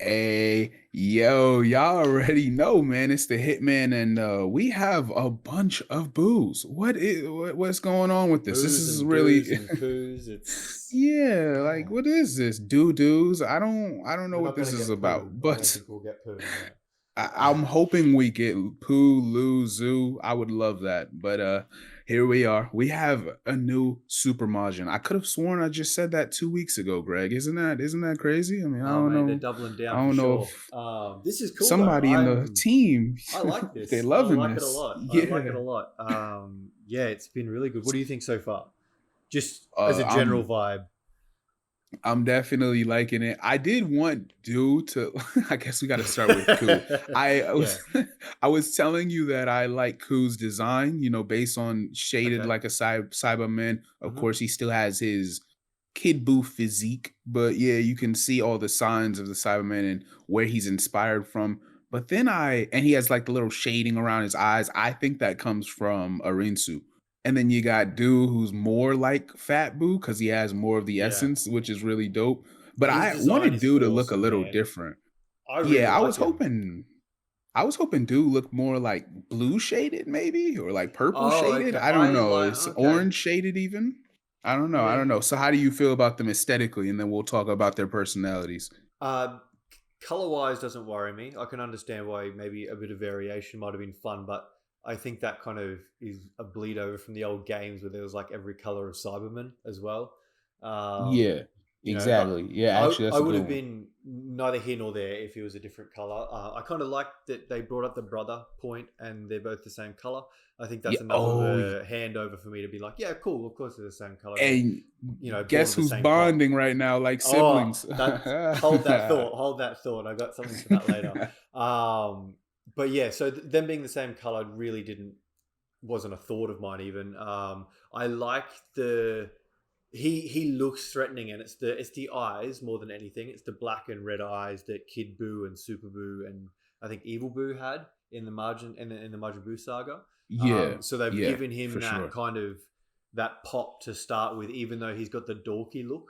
Hey, yo, y'all already know, man. It's the Hitman, and we have a bunch of booze. What's going on with this? This Booze is and doos really, and coos. It's yeah. Like, yeah. what is this? Doo-doos? I don't know We're what not this gonna is get about, poo. I don't but think we'll get poo. No. I'm hoping we get poo, loo, zoo. I would love that, but here we are. We have a new Super Majin. I could have sworn I just said that 2 weeks ago, Greg. Isn't that crazy? I mean, I Oh don't mate, they're know. doubling I down for don't know sure. if This is cool though. somebody in the team I like they this. I loving like it a this. lot. I like it Yeah. a lot. Yeah, it's been really good. What do you think so far? Just as Uh a general I'm vibe. I'm definitely liking it. I did want Do to I guess we got to start with Ku. I Yeah. was I was telling you that I like Ku's design, based on shaded Okay. like a Cyberman. Of Mm-hmm. course, he still has his Kid Buu physique, but yeah, you can see all the signs of the Cyberman and where he's inspired from. But then he has like the little shading around his eyes. I think that comes from Arinsu. And then you got Do, who's more like Fat Boo because he has more of the Yeah. essence, which is really dope. But His I design wanted is Do to look a awesome, little man. different. I really Yeah, like him. I was hoping Do looked more like blue shaded, maybe, or like purple Oh, shaded. okay. I don't I know. like. It's Okay. orange shaded even. I don't know. I Yeah. don't know. So how do you feel about them aesthetically? And then we'll talk about their personalities. Uh, Color wise doesn't worry me. I can understand why maybe a bit of variation might have been fun, but I think that kind of is a bleed over from the old games where there was like every color of Cyberman as well. Um, Yeah, but exactly. Yeah, I actually, I that's a would good have one. been neither here nor there if it was a different color. I kind of like that they brought up the brother point and they're both the same color. I think Yeah. that's enough of Oh, a handover for me to be like, yeah, cool. Of course they're the same color. They're and born guess of the who's same pot. bonding right now like Oh, siblings? that hold that thought. Hold that thought. I got something for that later. But yeah, so them being the same color really didn't wasn't a thought of mine even. I like the he looks threatening, and it's the eyes more than anything. It's the black and red eyes that Kid Boo and Super Boo and I think Evil Boo had in the margin in the Majin Buu saga. Yeah, So they've yeah, given him for that sure. kind of that pop to start with, even though he's got the dorky look.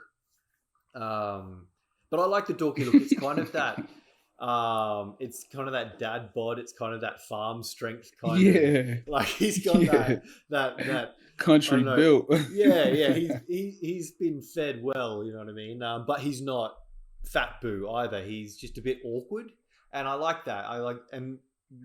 But I like the dorky look. It's kind of that. It's kind of that dad bod. It's kind of that farm strength kind of Yeah, like he's got yeah. that. I Country don't know. built. Yeah, yeah. He's been fed well. You know what I mean. But he's not fat boo either. He's just a bit awkward, and I like that. And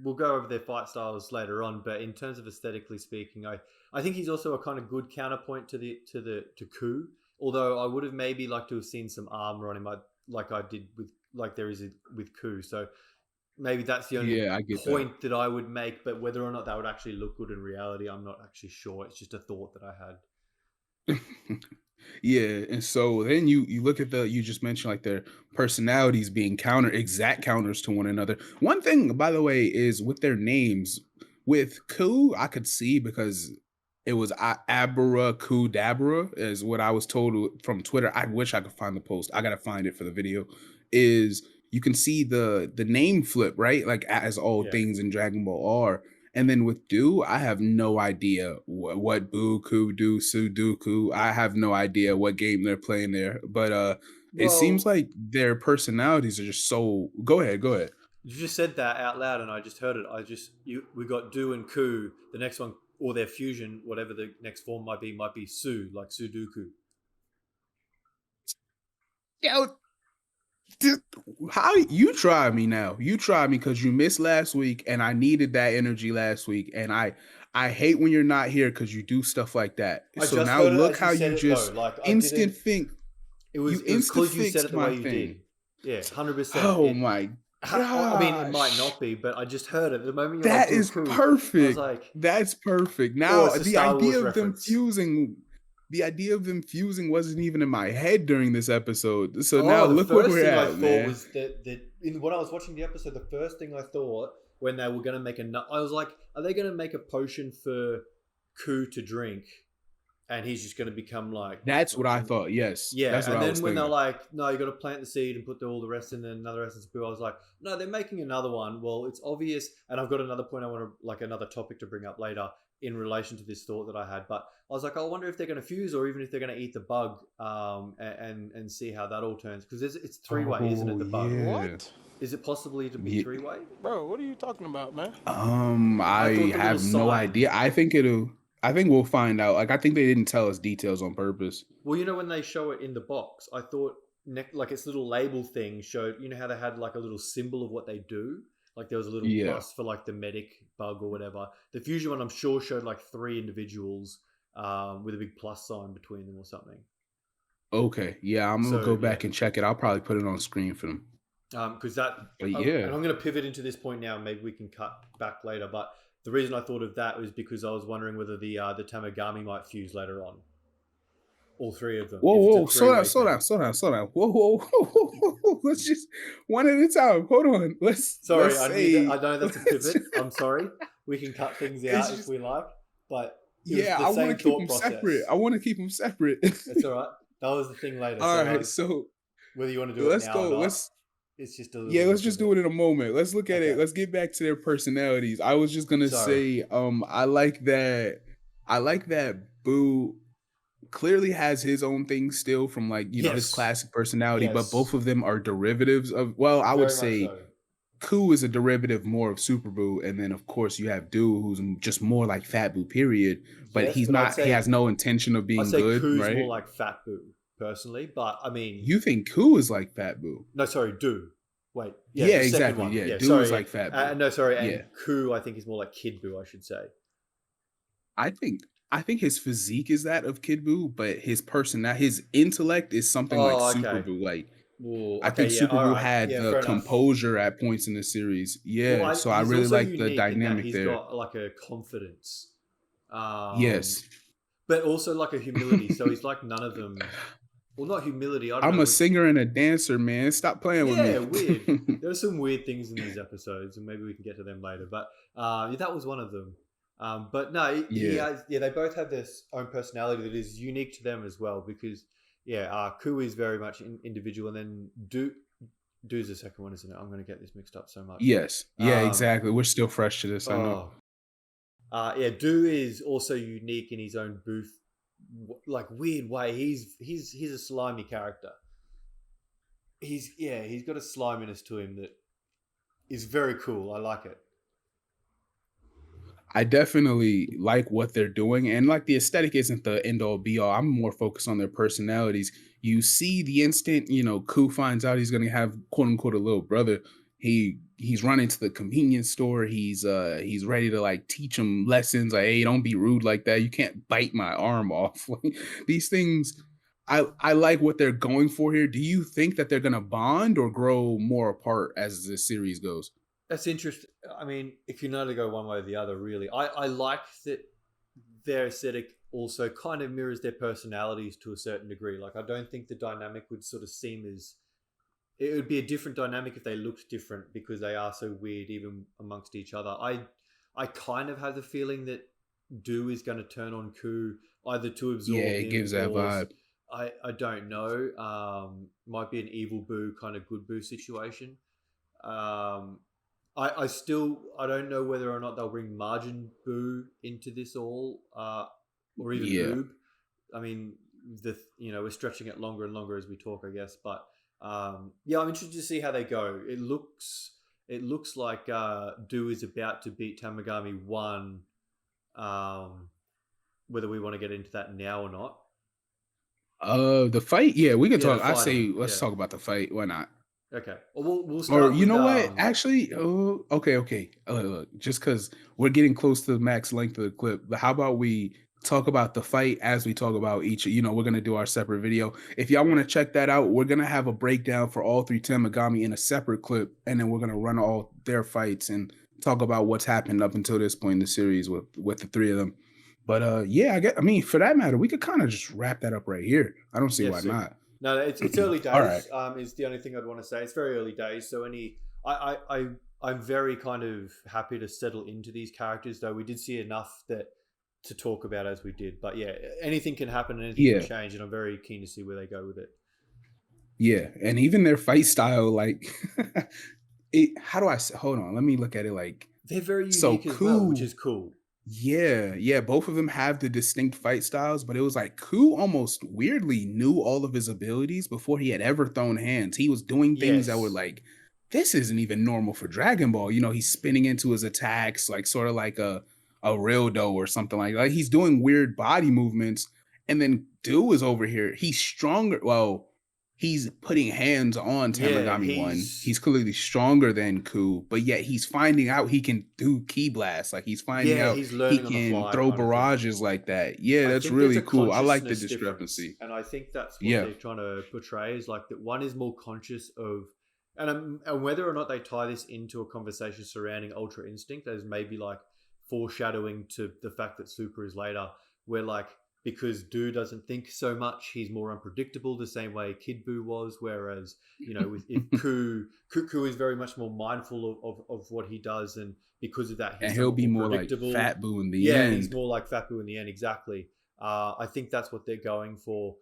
we'll go over their fight styles later on. But in terms of aesthetically speaking, I think he's also a kind of good counterpoint to Ku. Although I would have maybe liked to have seen some armor on him, like I did with like there is with Ku. So maybe that's the only Yeah, I get that. point that I would make. But whether or not that would actually look good in reality, I'm not actually sure. It's just a thought that I had. Yeah, and so then you look at the you just mentioned like their personalities being exact counters to one another. One thing, by the way, is with their names. With Ku, I could see because it was Abra Ku Dabra, is what I was told from Twitter. I wish I could find the post. I gotta find it for the video. Is you can see the name flip, right? Like as all Yeah. things in Dragon Ball are. And then with Do, I have no idea what Buku, Do, Sudoku. I have no idea what game they're playing there. But it seems Well, like their personalities are just so. Go ahead, go ahead. you just said that out loud, and I just heard it. We got Do and Ku. The next one, or their fusion, whatever the next form might be Su, like Sudoku. Yeah, just- how you try me now? You try me because you missed last week, and I needed that energy last week, and I hate when you're not here because you do stuff like that. I So just now heard it look as you how said you it though. just Like I instant didn't. think you It was instant because you said it fixed the way my you thing. did. Yeah, 100%. Oh my I mean, it might gosh. not be, but I just heard it. The moment you're like That is Buku, I was perfect. like, That's perfect. oh, Now, it's a Star Wars reference. the idea of them fusing wasn't even in my head during this episode. So now Oh, the look where first we're thing I at, thought man. was when I was watching the episode, the first thing I thought when they were going to make I was like, are they going to make a potion for Ku to drink, and he's just going to become like, That's what I thought. Yes, yeah. that's what And I was then when they're thinking. like, no, you got to plant the seed and put all the rest in, and another essence of Boo, I was like, no, they're making another one. Well, it's obvious, and I've got another point I want to like another topic to bring up later in relation to this thought that I had. But I was like, I wonder if they're going to fuse, or even if they're going to eat the bug, and see how that all turns because it's three way, isn't it? Oh The bug. yeah. What? Is it possibly to be Yeah. three-way? Bro, what are you talking about, man? I I thought the little have no sign. idea. I think we'll find out. Like I think they didn't tell us details on purpose. Well, you know when they show it in the box, I thought like its little label thing showed. You know how they had like a little symbol of what they do. Like there was a little Yeah. plus for like the medic bug or whatever. The fusion one, I'm sure, showed like three individuals with a big plus sign between them or something. Okay. Yeah, I'm gonna So go yeah, back and check it. I'll probably put it on screen for them. because that, But and yeah. I'm going to pivot into this point now. Maybe we can cut back later. But the reason I thought of that was because I was wondering whether the Tamagami might fuse later on. All three of them. Whoa, If it's a whoa, slow down, three-way slow down, thing. slow down, slow down. Whoa, whoa, whoa, whoa, whoa, whoa. Let's just one at a time. Hold on. Sorry, Let's I knew that. I say know that's a pivot. I'm sorry. We can cut things it's out if just we like, but it was yeah, the I want to same keep thought them separate. process. I want to keep them separate. That's all right. That was the thing later. All So right, so whether you want to do it let's now or go. not, it's just a little Yeah, bit of a let's just do pivot. it in a moment. Let's look at it. Okay. Let's get back to their personalities. I was just gonna Sorry. say, I like that Boo clearly has his own thing still from like, his Yes. classic personality, but both Yes. of them are derivatives of, well, I would Very much say so. Ku is a derivative more of Super Boo, and then of course you have Do, who's just more like Fat Boo, period. But Yes, but he has no intention of I'd being say good, Koo's more right? like Fat Boo personally, but I mean, You think Ku is like Fat Boo? no, sorry, Do. Wait, yeah, Yeah, the second exactly. one. Yeah, Yeah, Do is sorry. Yeah. like Fat Boo. No, sorry, and Yeah. Koo I think is more like Kid Boo, I should say. I think his physique is that of Kid Buu, but his intellect is something like Oh, Super okay. Buu. Like Ooh, I okay, think yeah, Super all Buu right. had Yeah, the fair enough. composure at points in the series. Well, Yeah, so I he's really also like the unique in that dynamic he's there. got like a confidence, um, Yes. but also like a humility. So he's like none of them. Well, not humility. I don't I'm know a which. singer and a dancer, man. Stop playing with Yeah, me. weird. There are some weird things in these episodes, and maybe we can get to them later. But yeah, that was one of them. But no, he Yeah. has. Yeah, they both have their own personality that is unique to them as well. Because yeah, Ku is very much individual, and then Do's the second one, isn't it? I'm going to get this mixed up so much. Yes. Yeah, Um, exactly. We're still fresh to this, I know. oh, yeah, Do is also unique in his own booth, like weird way. He's a slimy character. He's got a sliminess to him that is very cool. I like it. I definitely like what they're doing, and like the aesthetic isn't the end all be all. I'm more focused on their personalities. You see, the instant Ku finds out he's gonna have quote unquote a little brother, he's running to the convenience store. He's ready to like teach him lessons. Like, hey, don't be rude like that. You can't bite my arm off. Like, these things. I like what they're going for here. Do you think that they're gonna bond or grow more apart as the series goes? That's interesting. I mean, if you know to go one way or the other, really, I like that their aesthetic also kind of mirrors their personalities to a certain degree. Like, I don't think the dynamic would sort of seem as it would be a different dynamic if they looked different because they are so weird even amongst each other. I kind of have the feeling that Do is going to turn on Ku either to Yeah, absorb it him gives that or vibe. I don't know. Might be an evil Boo kind of good Boo situation. Um, I still I don't know whether or not they'll bring Margin Boo into this all, or even Yeah. Boob. I mean, we're stretching it longer and longer as we talk, I guess. But yeah, I'm interested to see how they go. It looks like Do is about to beat Tamagami One. Whether we want to get into that now or not. The fight, yeah, we could Yeah, the talk. I fighting. say let's Yeah. talk about the fight. Why not? Okay. Well, we'll Or start you with know what? Actually, oh, okay, okay. Look, just because we're getting close to the max length of the clip, but how about we talk about the fight as we talk about each? We're gonna do our separate video. If y'all want to check that out, we're gonna have a breakdown for all three Tamagami in a separate clip, and then we're gonna run all their fights and talk about what's happened up until this point in the series with the three of them. But yeah, I mean, for that matter, we could kind of just wrap that up right here. I don't see Yeah, why sweet. not. No, it's early All right. days. Is the only thing I'd want to say. It's very early days, so I'm very kind of happy to settle into these characters. Though we did see enough that to talk about as we did. But yeah, anything can happen and anything Yeah. can change, and I'm very keen to see where they go with it. Yeah, and even their fight style, like, how do I say? Hold on, let me look at it. Like, They're very so unique as well, which Ku, is cool. yeah, both of them have the distinct fight styles, but it was like Ku almost weirdly knew all of his abilities before he had ever thrown hands. He was doing things that were Yes. like this isn't even normal for Dragon Ball. He's spinning into his attacks like sort of like a Rildo or something like that. Like he's doing weird body movements. And then Do is over here. He's stronger. Well, he's putting hands on Yeah, Tamagami One. He's clearly stronger than Ku, but yet he's finding out he can do Ki Blast. Like he's finding out he's he learning on the can fly throw kind of thing. barrages like that. Yeah, I that's think there's really a cool. I like the consciousness difference, discrepancy. and I think that's what Yeah. they're trying to portray is like that one is more conscious of, and whether or not they tie this into a conversation surrounding Ultra Instinct as maybe like foreshadowing to the fact that Super is later, where like because Do doesn't think so much, he's more unpredictable the same way Kid Buu was, whereas if Ku is very much more mindful of what he does, and because of that he's And he'll somewhat be more more like predictable. Fat Boo in the Yeah, end. he's more like Fat Buu in the end, exactly. I think that's what they're going for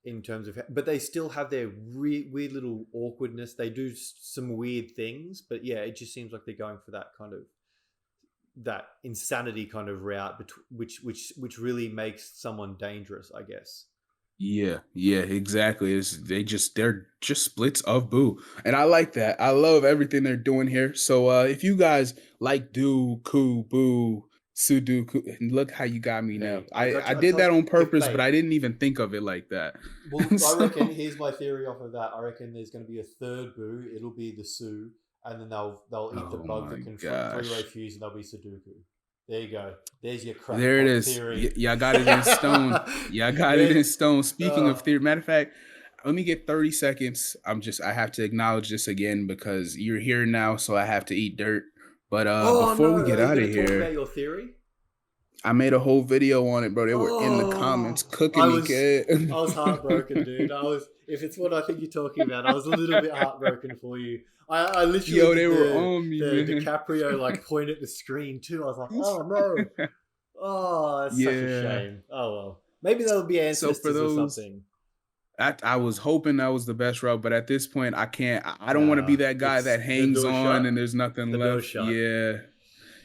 in terms of, but they still have their weird little awkwardness. They do some weird things, but yeah, it just seems like they're going for that kind of that insanity kind of route, which really makes someone dangerous, I guess. Yeah, exactly. They're just splits of Boo. And I like that. I love everything they're doing here. So if you guys like Do, Ku, Boo, Sudoku, and look how you got me now. Hey, I got I you. I did told, that on if, purpose, but mate. I didn't even think of it like that. Well, I reckon So, here's my theory off of that. I reckon there's going to be a third Boo. It'll be the Su, and then they'll eat the oh bug my that can three-way gosh. fuse, and they'll be Sudoku. There you go. There's your There it crackpot is. theory. Y'all got it in stone. Y'all got it Yeah. in stone. Speaking of Uh, theory, matter of fact, let me get 30 seconds. I have to acknowledge this again because you're here now, so I have to eat dirt. But oh before we no! get Are you out of going to talk about here, your theory? I made a whole video on it, bro. They were in the comments Oh, cooking me, I kid. was heartbroken, dude. If it's what I think you're talking about, I was a little bit heartbroken for you. I literally Yo, they did were on me, the man. DiCaprio like point at the screen too. I was like, oh no, oh, it's such a Yeah. shame. Oh well, maybe there'll be So for ancestors or those, something. I was hoping that was the best route, but at this point, I can't. I don't want to be Nah, that guy it's that the hangs door on shut. and there's nothing The door left. shut. Yeah,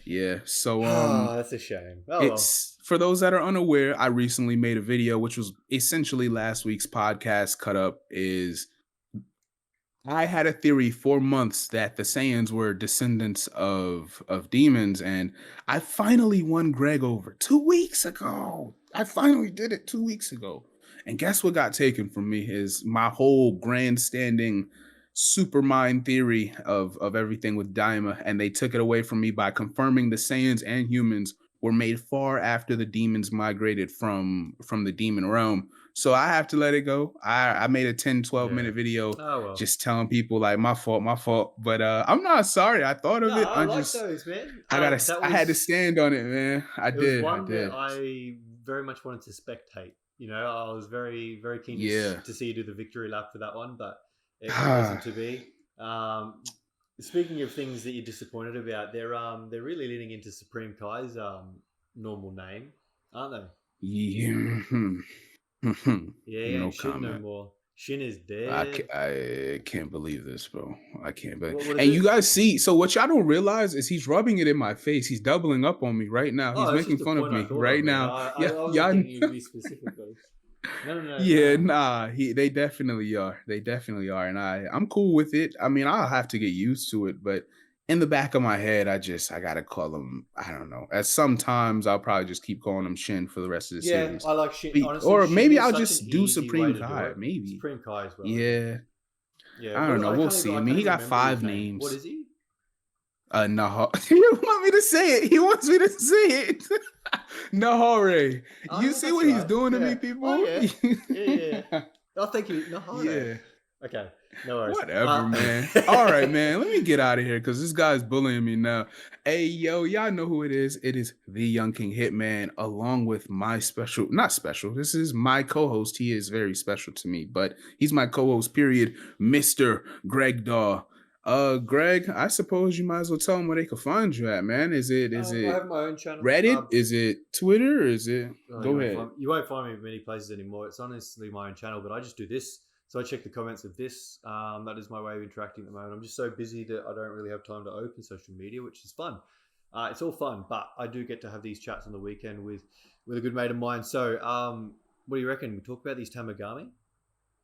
yeah. So Ah, that's a shame. Oh well. it's for those that are unaware, I recently made a video, which was essentially last week's podcast cut up. Is I had a theory for months that the Saiyans were descendants of demons, and I finally won Greg over 2 weeks ago. I finally did it 2 weeks ago. And guess what got taken from me is my whole grandstanding supermind theory of everything with Daima, and they took it away from me by confirming the Saiyans and humans were made far after the demons migrated from the demon realm. So I have to let it go. I made a 10, 12 Yeah. minute video Oh well. just telling people like my fault, my fault. But I'm not sorry. I thought of No, it. I like those, man. That I had to was stand on it, man. I it was did. I one that did. I very much wanted to spectate. You know, I was very, very keen Yeah. to see you do the victory lap for that one, but it wasn't to be. Speaking of things that you're disappointed about, they're really leaning into Supreme Kai's normal name, aren't they? Yeah. Yeah, he No ain't Shin no comment. more. Shin is dead. I can't believe this, bro. I can't believe. What is And you it? guys see, so what y'all don't realize is he's rubbing it in my face. He's doubling up on me right now. Oh, He's that's making just a fun of point I me thought of, right man. now. I Yeah, wasn't y'all. thinking you'd be specifically. No. Yeah, nah, they definitely are. They definitely are. And I'm cool with it. I mean, I'll have to get used to it, but in the back of my head, I gotta call him, I don't know. At sometimes I'll probably just keep calling him Shin for the rest of the Yeah, series. I like Shin. Honestly, Or Shin maybe is I'll such an just do easy way Supreme to do Kai. it. Maybe. Supreme Kai as well, I think. Yeah. Yeah, I don't know. We'll see. I mean, can't he even got remember his 5 name. What names. is he? Nahar. He want me to say it. He wants me to say it. Nahare. Oh You yeah, see that's what he's right. doing to me, Yeah. Oh people? yeah. Yeah. Oh, thank you. Nahare. Yeah. Okay, no worries. Whatever, man. All right, man. Let me get out of here because this guy's bullying me now. Hey, yo, y'all know who it is. It is the Young King Hitman, along with my special, not special. This is my co-host. He is very special to me, but he's my co-host, period, Mr. Greg Daw. Greg, I suppose you might as well tell them where they can find you at, man. Is it I have my own channel. Reddit? Is it Twitter? Or is it go ahead? You won't find me in many places anymore. It's honestly my own channel, but I just do this. So I check the comments of this. That is my way of interacting at the moment. I'm just so busy that I don't really have time to open social media, which is fun. It's all fun, but I do get to have these chats on the weekend with a good mate of mine. So, what do you reckon? We talk about these Tamagami?